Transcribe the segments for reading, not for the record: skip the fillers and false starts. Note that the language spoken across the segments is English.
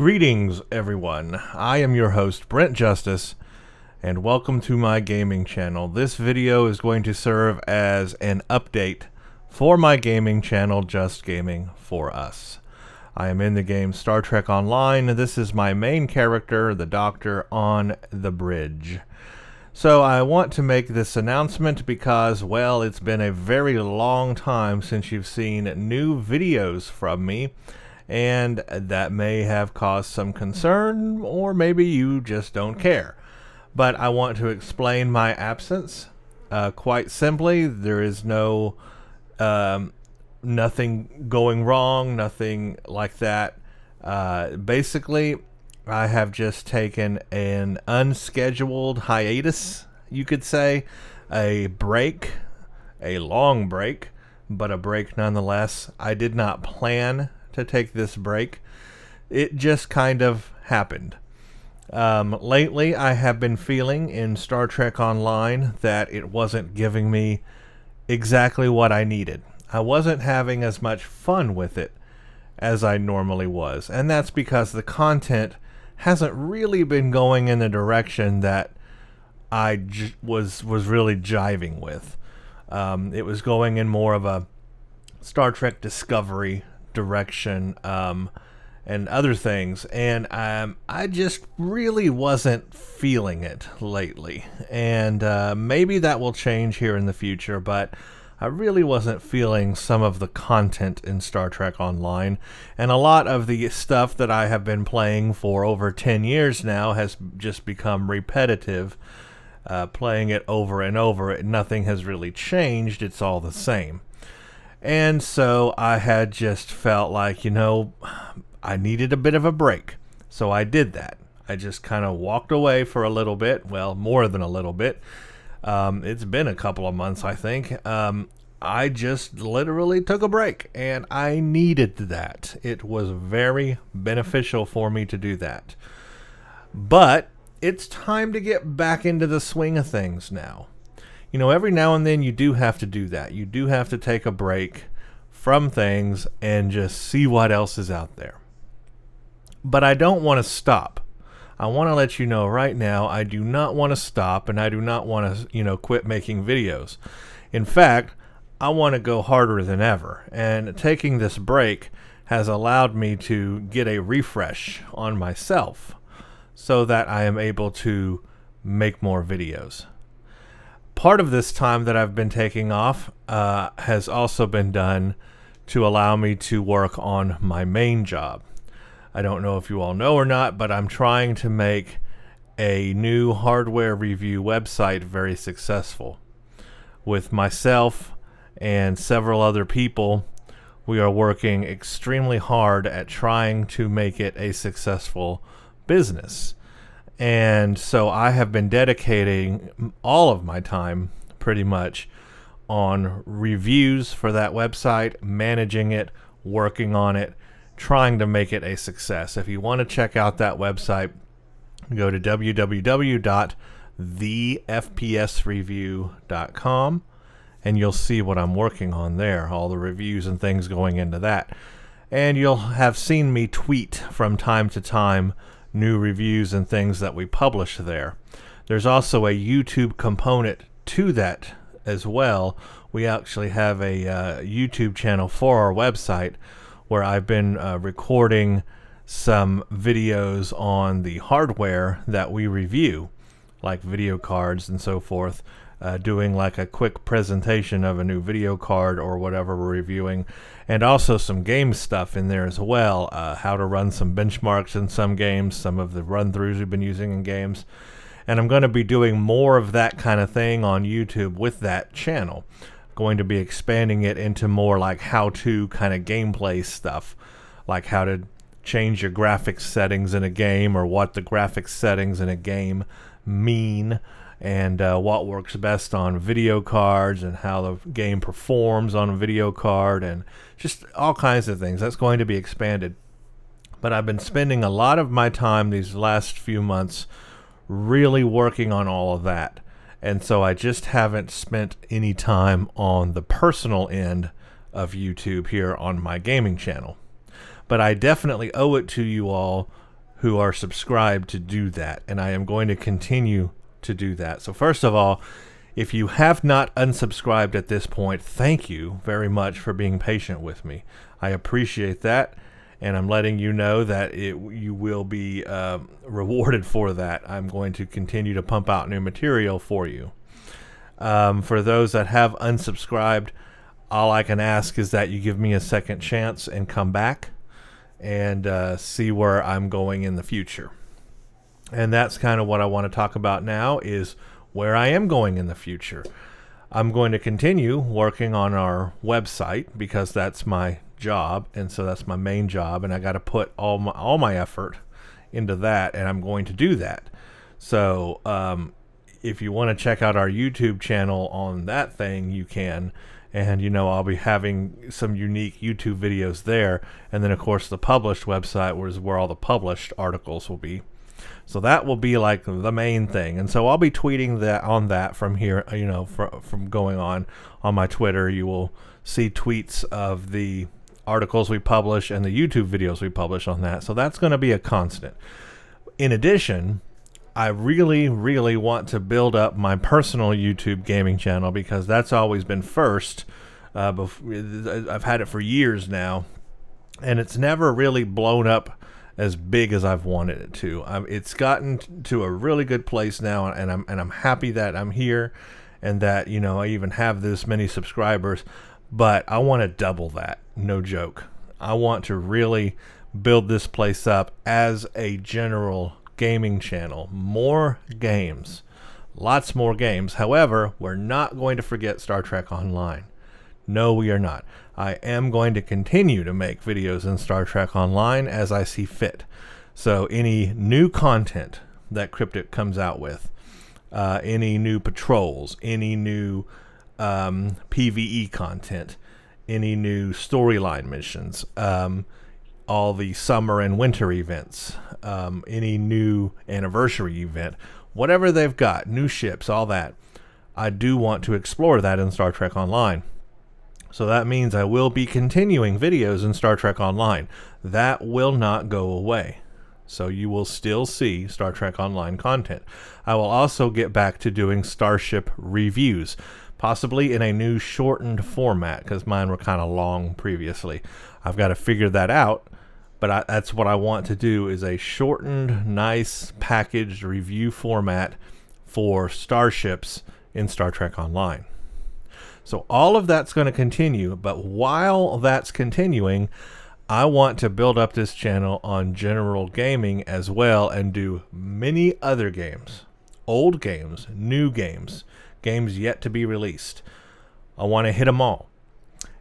Greetings, everyone. I am your host, Brent Justice, and welcome to my gaming channel. This video is going to serve as an update for my gaming channel, Just Gaming for Us. I am in the game Star Trek Online. This is my main character, the Doctor on the bridge. So I want to make this announcement because, well, it's been a very long time since you've seen new videos from me, and that may have caused some concern, or maybe you just don't care. But I want to explain my absence. Quite simply, there is nothing going wrong, nothing like that. Basically, I have just taken an unscheduled hiatus, you could say, a break, a long break, but a break nonetheless. I did not plan to take this break. It just kind of happened. Lately, I have been feeling in Star Trek Online that it wasn't giving me exactly what I needed. I wasn't having as much fun with it as I normally was, and that's because the content hasn't really been going in the direction that I was really jiving with. It was going in more of a Star Trek Discovery direction and other things, and I just really wasn't feeling it lately, and maybe that will change here in the future, but I really wasn't feeling some of the content in Star Trek Online, and a lot of the stuff that I have been playing for over 10 years now has just become repetitive, playing it over and over. Nothing has really changed, it's all the same. And so I had just felt like, I needed a bit of a break. So I did that. I just kind of walked away for a little bit. Well, more than a little bit. It's been a couple of months, I think. I just literally took a break, and I needed that. It was very beneficial for me to do that. But it's time to get back into the swing of things now. Every now and then you do have to do that. You do have to take a break from things and just see what else is out there. But I don't want to stop. I want to let you know right now, I do not want to stop, and I do not want to, quit making videos. In fact, I want to go harder than ever. And taking this break has allowed me to get a refresh on myself so that I am able to make more videos. Part of this time that I've been taking off has also been done to allow me to work on my main job. I don't know if you all know or not, but I'm trying to make a new hardware review website very successful. With myself and several other people, we are working extremely hard at trying to make it a successful business. And so I have been dedicating all of my time pretty much on reviews for that website, managing it, working on it, trying to make it a success. If you want to check out that website, go to www.thefpsreview.com and you'll see what I'm working on there, all the reviews and things going into that. And you'll have seen me tweet from time to time new reviews and things that we publish there. There's also a YouTube component to that as well. We actually have a YouTube channel for our website where I've been recording some videos on the hardware that we review, like video cards and so forth, doing like a quick presentation of a new video card or whatever we're reviewing, and also some game stuff in there as well, how to run some benchmarks in some games, some of the run-throughs we've been using in games. And I'm going to be doing more of that kind of thing on YouTube with that channel. Going to be expanding it into more like how-to kind of gameplay stuff, like how to change your graphics settings in a game, or what the graphics settings in a game mean, and what works best on video cards, and how the game performs on a video card, and just all kinds of things. That's going to be expanded. But I've been spending a lot of my time these last few months really working on all of that. And so I just haven't spent any time on the personal end of YouTube here on my gaming channel. But I definitely owe it to you all who are subscribed to do that, and I am going to continue to do that. So first of all, if you have not unsubscribed at this point, thank you very much for being patient with me. I appreciate that, and I'm letting you know that you will be rewarded for that. I'm going to continue to pump out new material for you. For those that have unsubscribed, all I can ask is that you give me a second chance and come back and see where I'm going in the future. And that's kind of what I want to talk about now, is where I am going in the future. I'm going to continue working on our website because that's my job, and so that's my main job, and I got to put all my effort into that, and I'm going to do that. So if you want to check out our YouTube channel on that thing, you can. And, I'll be having some unique YouTube videos there. And then, of course, the published website is where all the published articles will be. So that will be like the main thing. And so I'll be tweeting that from here, from going on my Twitter. You will see tweets of the articles we publish and the YouTube videos we publish on that. So that's going to be a constant. In addition, I really, really want to build up my personal YouTube gaming channel because that's always been first. I've had it for years now, and it's never really blown up as big as I've wanted it to. It's gotten to a really good place now, and I'm happy that I'm here, and that I even have this many subscribers. But I want to double that, no joke. I want to really build this place up as a general gaming channel. More games, lots more games. However, we're not going to forget Star Trek Online. No, we are not. I am going to continue to make videos in Star Trek Online as I see fit. So any new content that Cryptic comes out with, any new patrols, any new PvE content, any new storyline missions, all the summer and winter events, any new anniversary event, whatever they've got, new ships, all that. I do want to explore that in Star Trek Online. So that means I will be continuing videos in Star Trek Online. That will not go away. So you will still see Star Trek Online content. I will also get back to doing Starship reviews, possibly in a new shortened format, because mine were kind of long previously. I've got to figure that out. But that's what I want to do, is a shortened, nice, packaged review format for starships in Star Trek Online. So all of that's going to continue, but while that's continuing, I want to build up this channel on general gaming as well and do many other games. Old games, new games, games yet to be released. I want to hit them all.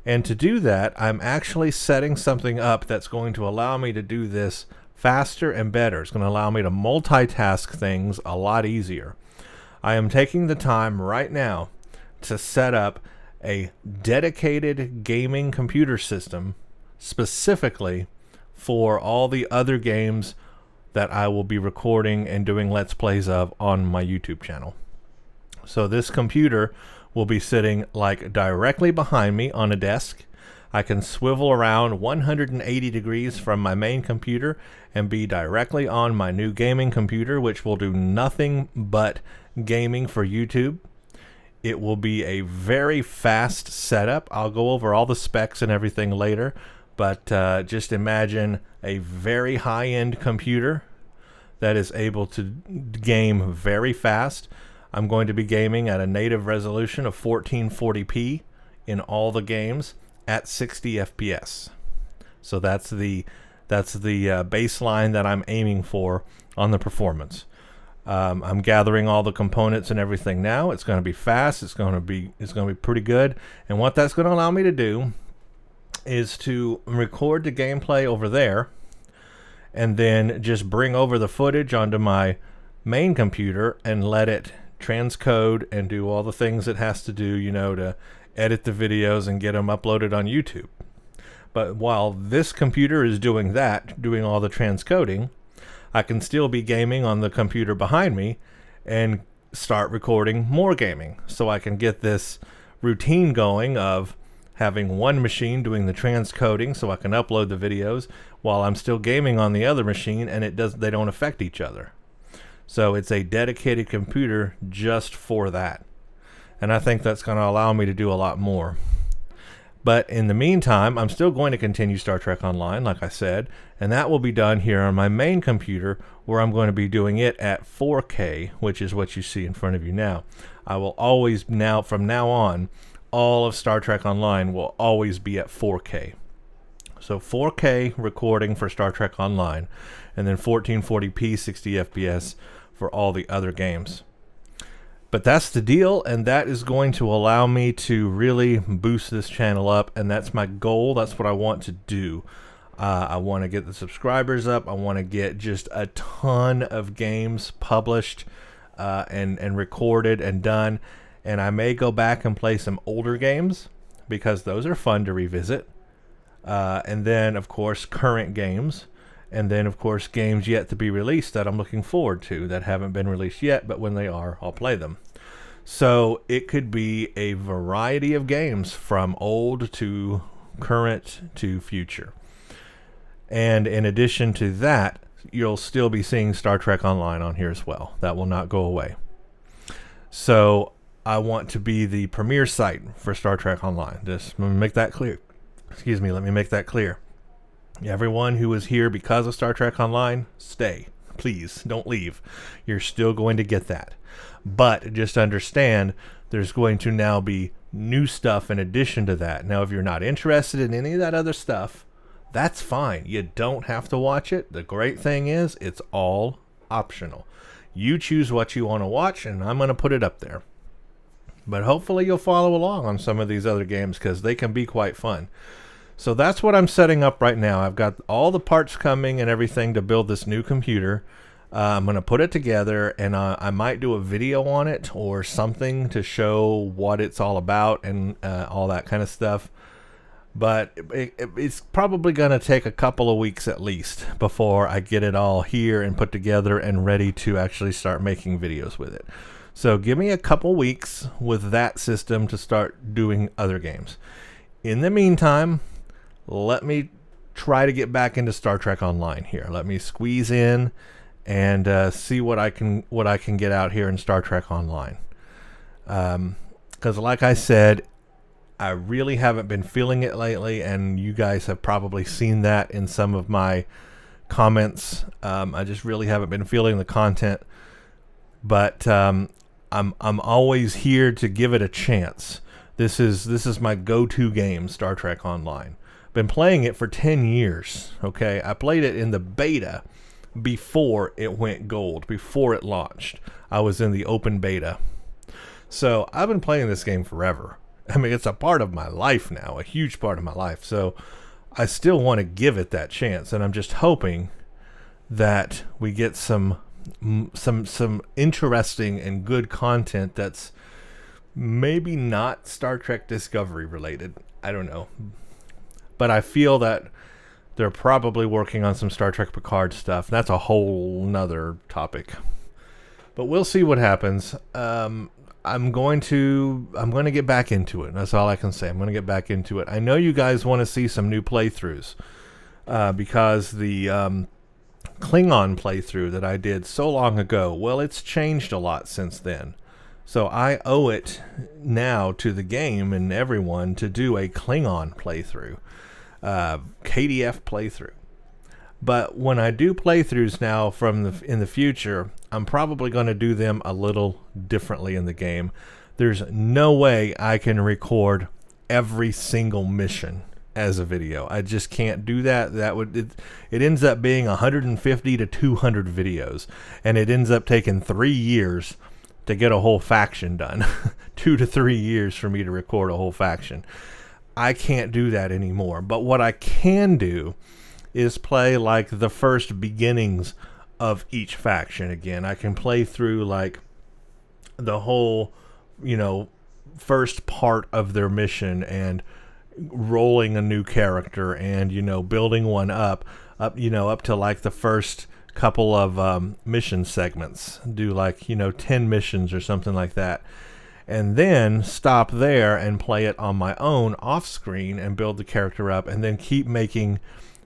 And to do that, I'm actually setting something up that's going to allow me to do this faster and better. It's going to allow me to multitask things a lot easier. I am taking the time right now to set up a dedicated gaming computer system specifically for all the other games that I will be recording and doing Let's Plays of on my YouTube channel. So this computer will be sitting like directly behind me on a desk. I can swivel around 180 degrees from my main computer and be directly on my new gaming computer, which will do nothing but gaming for YouTube. It will be a very fast setup. I'll go over all the specs and everything later, but just imagine a very high-end computer that is able to game very fast. I'm going to be gaming at a native resolution of 1440p in all the games at 60 FPS. So that's the baseline that I'm aiming for on the performance. I'm gathering all the components and everything now. It's going to be fast. It's going to be pretty good. And what that's going to allow me to do is to record the gameplay over there and then just bring over the footage onto my main computer and let it transcode and do all the things it has to do, to edit the videos and get them uploaded on YouTube. But while this computer is doing that, doing all the transcoding, I can still be gaming on the computer behind me and start recording more gaming. So I can get this routine going of having one machine doing the transcoding so I can upload the videos while I'm still gaming on the other machine, and they don't affect each other. So it's a dedicated computer just for that. And I think that's going to allow me to do a lot more. But in the meantime, I'm still going to continue Star Trek Online, like I said, and that will be done here on my main computer, where I'm going to be doing it at 4K, which is what you see in front of you now. I will always from now on, all of Star Trek Online will always be at 4K. So 4K recording for Star Trek Online, and then 1440p 60 FPS for all the other games. But that's the deal, and that is going to allow me to really boost this channel up, and that's my goal. That's what I want to do. I want to get the subscribers up. I want to get just a ton of games published and recorded and done. And I may go back and play some older games, because those are fun to revisit. And then, of course, current games. And then, of course, games yet to be released that I'm looking forward to that haven't been released yet, but when they are, I'll play them. So it could be a variety of games from old to current to future. And in addition to that, you'll still be seeing Star Trek Online on here as well. That will not go away. So I want to be the premier site for Star Trek Online. Just let me make that clear. Excuse me, let me make that clear. Everyone who is here because of Star Trek Online, stay. Please, don't leave. You're still going to get that. But just understand, there's going to now be new stuff in addition to that. Now, if you're not interested in any of that other stuff, that's fine. You don't have to watch it. The great thing is, it's all optional. You choose what you want to watch, and I'm going to put it up there. But hopefully you'll follow along on some of these other games, because they can be quite fun. So that's what I'm setting up right now. I've got all the parts coming and everything to build this new computer. I'm going to put it together, and I might do a video on it or something to show what it's all about and all that kind of stuff. But it's probably going to take a couple of weeks at least before I get it all here and put together and ready to actually start making videos with it. So give me a couple weeks with that system to start doing other games. In the meantime, let me try to get back into Star Trek Online here. Let me squeeze in and see what I can get out here in Star Trek Online. Because like I said, I really haven't been feeling it lately, and you guys have probably seen that in some of my comments. I just really haven't been feeling the content, but I'm always here to give it a chance. This is my go-to game, Star Trek Online. Been playing it for 10 years, okay? I played it in the beta before it went gold, before it launched. I was in the open beta. So I've been playing this game forever. I mean, it's a part of my life now, a huge part of my life. So I still want to give it that chance, and I'm just hoping that we get some interesting and good content that's maybe not Star Trek Discovery related. I don't know. But I feel that they're probably working on some Star Trek Picard stuff. That's a whole nother topic. But we'll see what happens. I'm going to get back into it. That's all I can say. I'm going to get back into it. I know you guys want to see some new playthroughs because the Klingon playthrough that I did so long ago, well, it's changed a lot since then. So I owe it now to the game and everyone to do a Klingon playthrough, KDF playthrough. But when I do playthroughs now in the future, I'm probably going to do them a little differently in the game. There's no way I can record every single mission as a video. I just can't do that. It ends up being 150 to 200 videos, and it ends up taking 3 years to get a whole faction done. 2 to 3 years for me to record a whole faction. I can't do that anymore. But what I can do is play like the first beginnings of each faction again. I can play through like the whole, first part of their mission and rolling a new character and, building one up to like the first couple of mission segments. Do like, 10 missions or something like that. and then stop there and play it on my own off screen and build the character up, and then keep making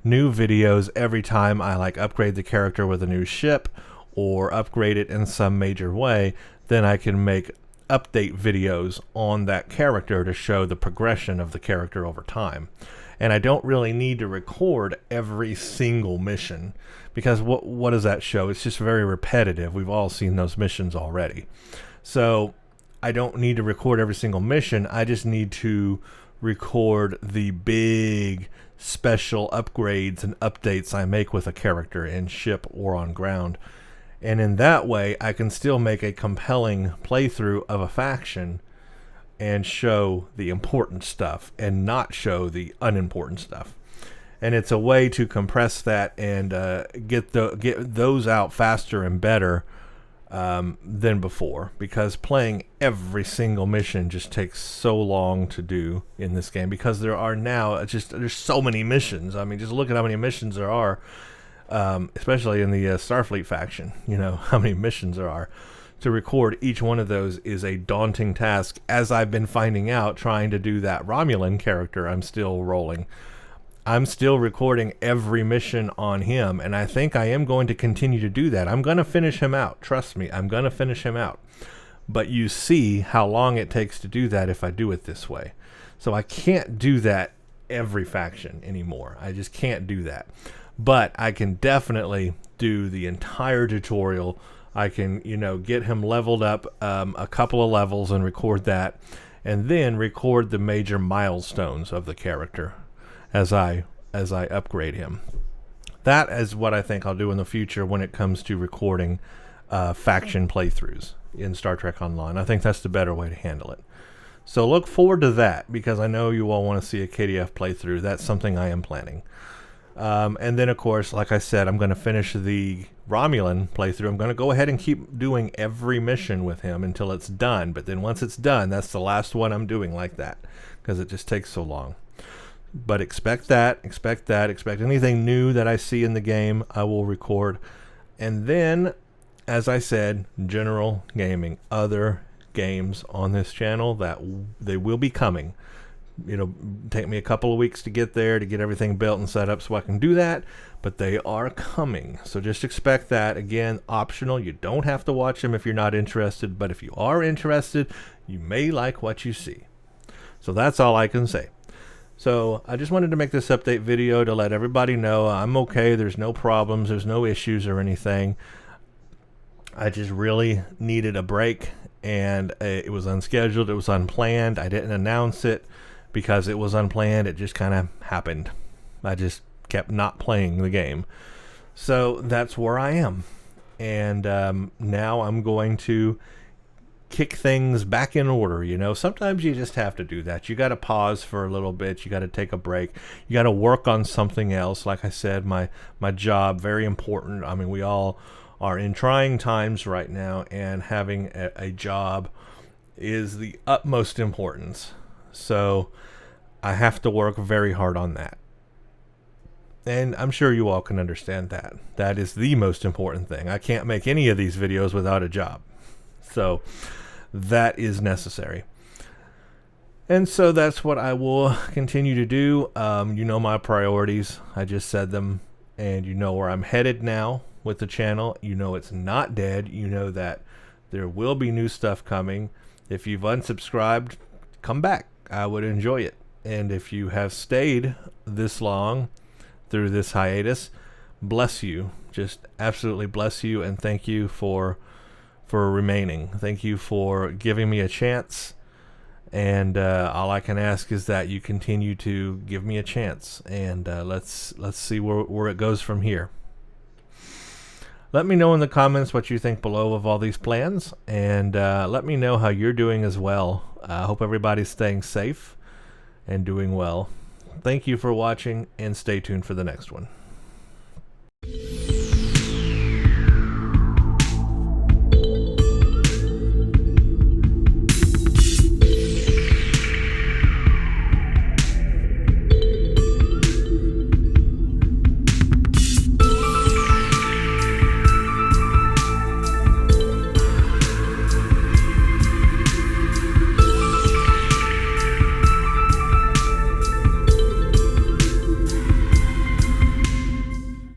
new videos every time I like upgrade the character with a new ship or upgrade it in some major way. Then I can make update videos on that character to show the progression of the character over time. And I don't really need to record every single mission, because what does that show? It's just very repetitive. We've all seen those missions already. So I don't need to record every single mission. I just need to record the big special upgrades and updates I make with a character in ship or on ground. And in that way, I can still make a compelling playthrough of a faction and show the important stuff and not show the unimportant stuff. And it's a way to compress that and get those out faster and better than before, because playing every single mission just takes so long to do in this game, because there are now there's so many missions. I mean, just look at how many missions there are, especially in the Starfleet faction. You know how many missions there are. To record each one of those is a daunting task, as I've been finding out trying to do that Romulan character I'm still rolling. I'm still recording every mission on him, and I think I am going to continue to do that. I'm going to finish him out. Trust me, I'm going to finish him out. But you see how long it takes to do that if I do it this way. So I can't do that every faction anymore. I just can't do that. But I can definitely do the entire tutorial. I can, get him leveled up a couple of levels and record that, and then record the major milestones of the character as I upgrade him. That is what I think I'll do in the future when it comes to recording faction playthroughs in Star Trek Online. I think that's the better way to handle it. So look forward to that, because I know you all want to see a KDF playthrough. That's something I am planning. And then, of course, like I said, I'm going to finish the Romulan playthrough. I'm going to go ahead and keep doing every mission with him until it's done. But then once it's done, that's the last one I'm doing like that, because it just takes so long. But expect expect anything new that I see in the game, I will record. And then, as I said, general gaming, other games on this channel, that they will be coming. It'll take me a couple of weeks to get there, to get everything built and set up so I can do that, but they are coming. So just expect that. Again, optional. You don't have to watch them if you're not interested, but if you are interested, you may like what you see. So that's all I can say. So I just wanted to make this update video to let everybody know I'm okay. There's no problems. There's no issues or anything. I just really needed a break, and it was unscheduled. It was unplanned. I didn't announce it because it was unplanned. It just kind of happened. I just kept not playing the game. So that's where I am. And now I'm going to kick things back in order. Sometimes you just have to do that. You got to pause for a little bit. You got to take a break. You got to work on something else. Like I said, my job, very important. I mean, we all are in trying times right now, and having a job is the utmost importance. So I have to work very hard on that. And I'm sure you all can understand that. That is the most important thing. I can't make any of these videos without a job. So that is necessary. And so that's what I will continue to do. My priorities. I just said them, and you know where I'm headed now with the channel. It's not dead. That there will be new stuff coming. If you've unsubscribed, come back. I would enjoy it. And if you have stayed this long through this hiatus, bless you. Just absolutely bless you, and thank you for remaining. Thank you for giving me a chance. And all I can ask is that you continue to give me a chance, and let's see where it goes from here. Let me know in the comments what you think below of all these plans, and let me know how you're doing as well. I hope everybody's staying safe and doing well. Thank you for watching, and stay tuned for the next one.